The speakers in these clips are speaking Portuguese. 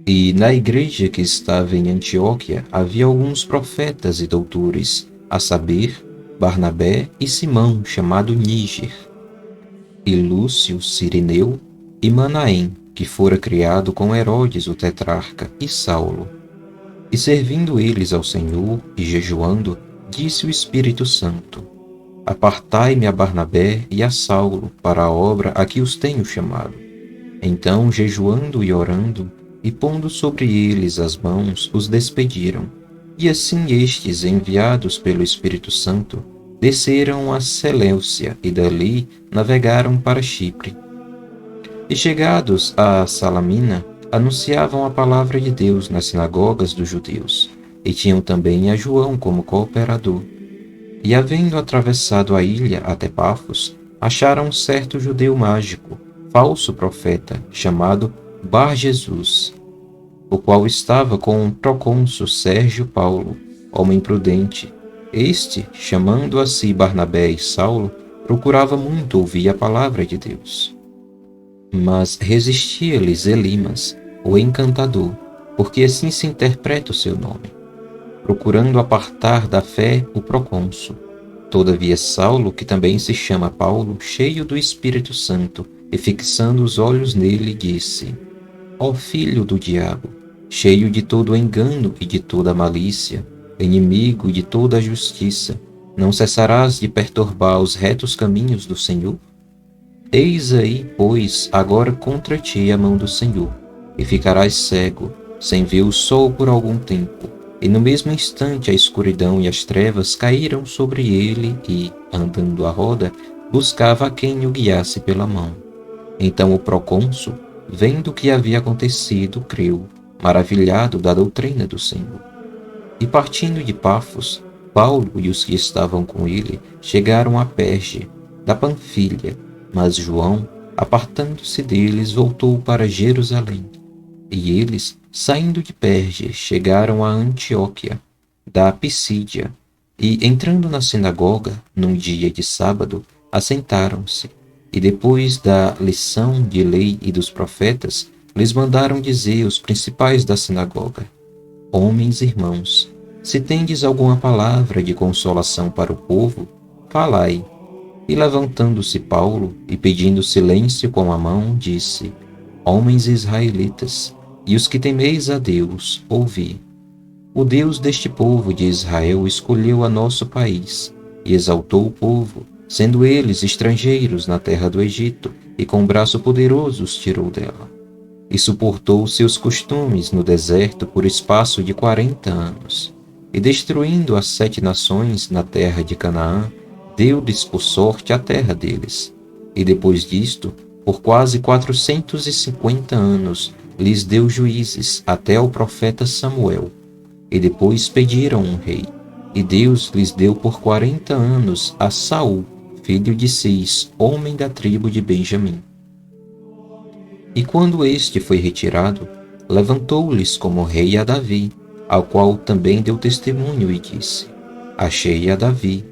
E na igreja que estava em Antioquia havia alguns profetas e doutores, a saber, Barnabé e Simão, chamado Níger, e Lúcio Cirineu, e Manaém, que fora criado com Herodes o tetrarca, e Saulo. E servindo eles ao Senhor e jejuando, disse o Espírito Santo: Apartai-me a Barnabé e a Saulo para a obra a que os tenho chamado. Então, jejuando e orando, e pondo sobre eles as mãos, os despediram. E assim estes, enviados pelo Espírito Santo, desceram a Seleucia e dali navegaram para Chipre. E chegados a Salamina, anunciavam a palavra de Deus nas sinagogas dos judeus, e tinham também a João como cooperador. E havendo atravessado a ilha até Pafos, acharam um certo judeu mágico, falso profeta, chamado Bar-Jesus, o qual estava com o procônsul Sérgio Paulo, homem prudente. Este, chamando a si Barnabé e Saulo, procurava muito ouvir a palavra de Deus. Mas resistia-lhes Elimas, o encantador, porque assim se interpreta o seu nome, procurando apartar da fé o procônsul. Todavia Saulo, que também se chama Paulo, cheio do Espírito Santo, e fixando os olhos nele, disse: Ó filho do diabo, cheio de todo o engano e de toda a malícia, inimigo de toda a justiça, não cessarás de perturbar os retos caminhos do Senhor? Eis aí, pois, agora contra ti a mão do Senhor, e ficarás cego, sem ver o sol por algum tempo. E no mesmo instante a escuridão e as trevas caíram sobre ele e, andando à roda, buscava a quem o guiasse pela mão. Então o procônsul, vendo o que havia acontecido, creu, maravilhado da doutrina do Senhor. E partindo de Pafos, Paulo e os que estavam com ele chegaram a Perge, da Panfilha, mas João, apartando-se deles, voltou para Jerusalém. E eles, saindo de Perge, chegaram a Antioquia, da Pisídia, e, entrando na sinagoga, num dia de sábado, assentaram-se. E depois da lição de lei e dos profetas, lhes mandaram dizer os principais da sinagoga: Homens e irmãos, se tendes alguma palavra de consolação para o povo, falai. E levantando-se Paulo e pedindo silêncio com a mão, disse: Homens israelitas, e os que temeis a Deus, ouvi. O Deus deste povo de Israel escolheu a nosso país e exaltou o povo, sendo eles estrangeiros na terra do Egito, e com braço poderoso os tirou dela. E suportou seus costumes no deserto por espaço de 40 anos. E destruindo as 7 nações na terra de Canaã, deu-lhes por sorte a terra deles. E depois disto, por quase 450 anos, lhes deu juízes até ao profeta Samuel. E depois pediram um rei. E Deus lhes deu por 40 anos a Saul, filho de Cis, homem da tribo de Benjamim. E quando este foi retirado, levantou-lhes como rei a Davi, ao qual também deu testemunho e disse: Achei a Davi,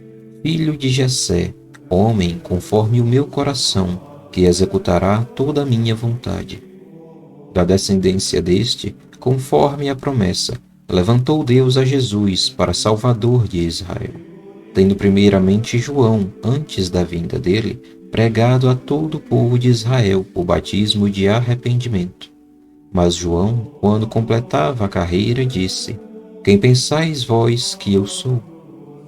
filho de Jessé, homem conforme o meu coração, que executará toda a minha vontade. Da descendência deste, conforme a promessa, levantou Deus a Jesus para Salvador de Israel, tendo primeiramente João, antes da vinda dele, pregado a todo o povo de Israel o batismo de arrependimento. Mas João, quando completava a carreira, disse: Quem pensais vós que eu sou?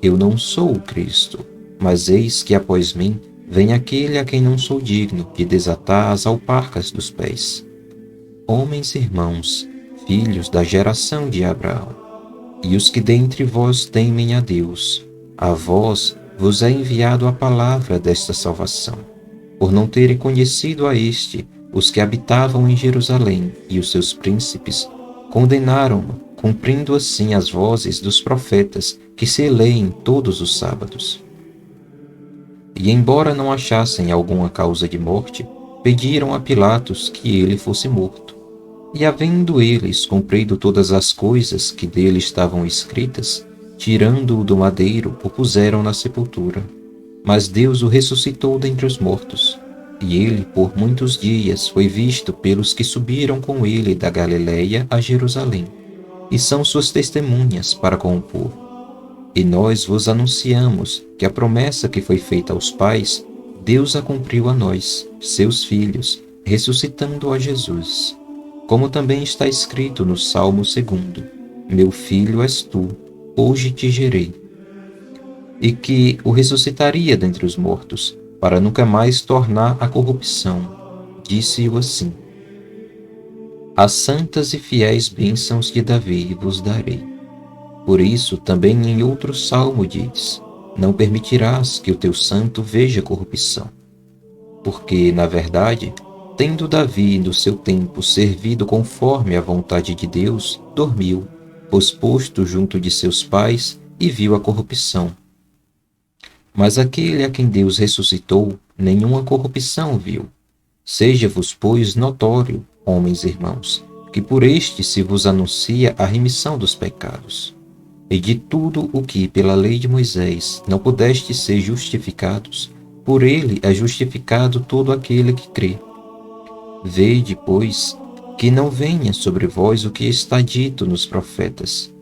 Eu não sou o Cristo, mas eis que após mim vem aquele a quem não sou digno de desatar as alparcas dos pés. Homens e irmãos, filhos da geração de Abraão, e os que dentre vós temem a Deus, a vós vos é enviado a palavra desta salvação. Por não terem conhecido a este, os que habitavam em Jerusalém e os seus príncipes condenaram-no, cumprindo assim as vozes dos profetas que se leem todos os sábados. E embora não achassem alguma causa de morte, pediram a Pilatos que ele fosse morto. E havendo eles cumprido todas as coisas que dele estavam escritas, tirando-o do madeiro, o puseram na sepultura. Mas Deus o ressuscitou dentre os mortos, E ele, por muitos dias, foi visto pelos que subiram com ele da Galiléia a Jerusalém, e são suas testemunhas para com o povo. E nós vos anunciamos que a promessa que foi feita aos pais, Deus a cumpriu a nós, seus filhos, ressuscitando a Jesus. Como também está escrito no Salmo 2: Meu filho és tu, hoje te gerei. E que o ressuscitaria dentre os mortos, para nunca mais tornar a corrupção. Disse-o assim: As santas e fiéis bênçãos de Davi vos darei. Por isso, também em outro salmo diz: Não permitirás que o teu santo veja corrupção. Porque, na verdade, tendo Davi no seu tempo servido conforme a vontade de Deus, dormiu, pois posto junto de seus pais, e viu a corrupção. Mas aquele a quem Deus ressuscitou, nenhuma corrupção viu. Seja-vos, pois, notório, homens e irmãos, que por este se vos anuncia a remissão dos pecados. E de tudo o que pela lei de Moisés não pudestes ser justificados, por ele é justificado todo aquele que crê. Vede, pois, que não venha sobre vós o que está dito nos profetas.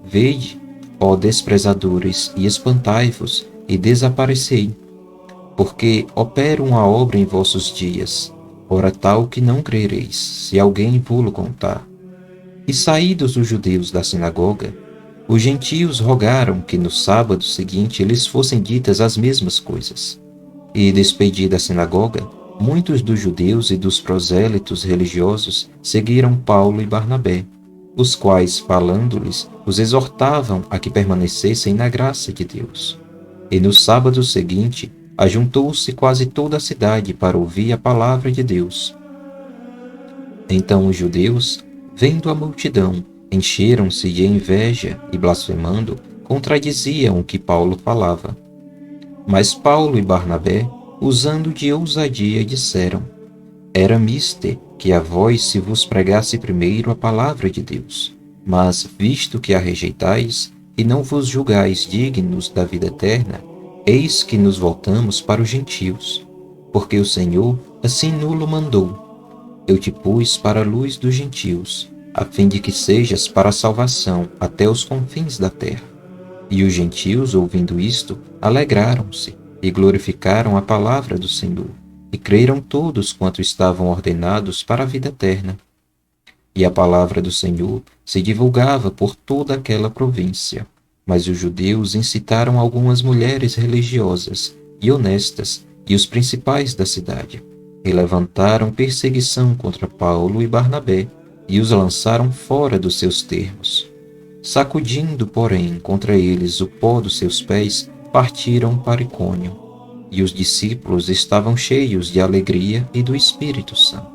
Vede, ó desprezadores, e espantai-vos, e desaparecei, porque opero uma obra em vossos dias, ora tal que não crereis, se alguém vô-lo contar. E saídos os judeus da sinagoga, os gentios rogaram que no sábado seguinte lhes fossem ditas as mesmas coisas. E, despedida a sinagoga, muitos dos judeus e dos prosélitos religiosos seguiram Paulo e Barnabé, os quais, falando-lhes, os exortavam a que permanecessem na graça de Deus. E no sábado seguinte, ajuntou-se quase toda a cidade para ouvir a palavra de Deus. Então os judeus, vendo a multidão, encheram-se de inveja e, blasfemando, contradiziam o que Paulo falava. Mas Paulo e Barnabé, usando de ousadia, disseram: Era mister que a vós se vos pregasse primeiro a palavra de Deus. Mas, visto que a rejeitais, e não vos julgais dignos da vida eterna, eis que nos voltamos para os gentios. Porque o Senhor assim nulo mandou: Eu te pus para a luz dos gentios, a fim de que sejas para a salvação até os confins da terra. E os gentios, ouvindo isto, alegraram-se e glorificaram a palavra do Senhor, e creram todos quanto estavam ordenados para a vida eterna. E a palavra do Senhor se divulgava por toda aquela província. Mas os judeus incitaram algumas mulheres religiosas e honestas e os principais da cidade, e levantaram perseguição contra Paulo e Barnabé, e os lançaram fora dos seus termos. Sacudindo, porém, contra eles o pó dos seus pés, partiram para Icônio. E os discípulos estavam cheios de alegria e do Espírito Santo.